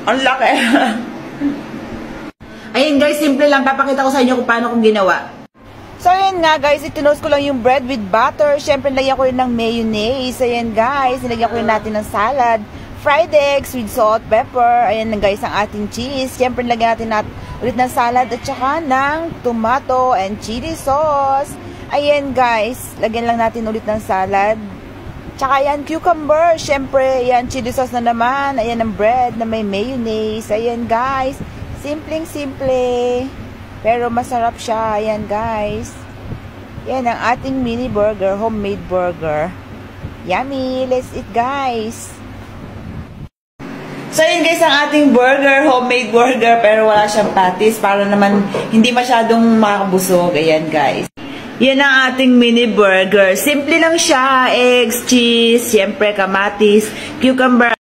Ang laki. Ayun guys, simple lang. Papakita ko sa inyo kung paano kong ginawa. So, ayan nga guys, itinost ko lang yung bread with butter. Siyempre, nilagyan ko yun ng mayonnaise. Ayan guys, nilagyan ko yun natin ng salad. Fried eggs with salt, pepper. Ayan na guys, ang ating cheese. Siyempre, nilagyan natin ulit ng salad at saka ng tomato and chili sauce. Ayan guys, lagyan lang natin ulit ng salad. Tsaka ayan, cucumber. Siyempre, ayan, chili sauce na naman. Ayan ang bread na may mayonnaise. Ayan guys, simpleng-simple. Pero masarap siya. Ayan guys. Yan ang ating mini burger, homemade burger. Yummy! Let's eat guys! So yun guys, ang ating burger, homemade burger, pero wala siyang patties para naman hindi masyadong makabusog. Ayan guys. Yan ang ating mini burger. Simple lang siya. Eggs, cheese, siyempre kamatis, cucumber.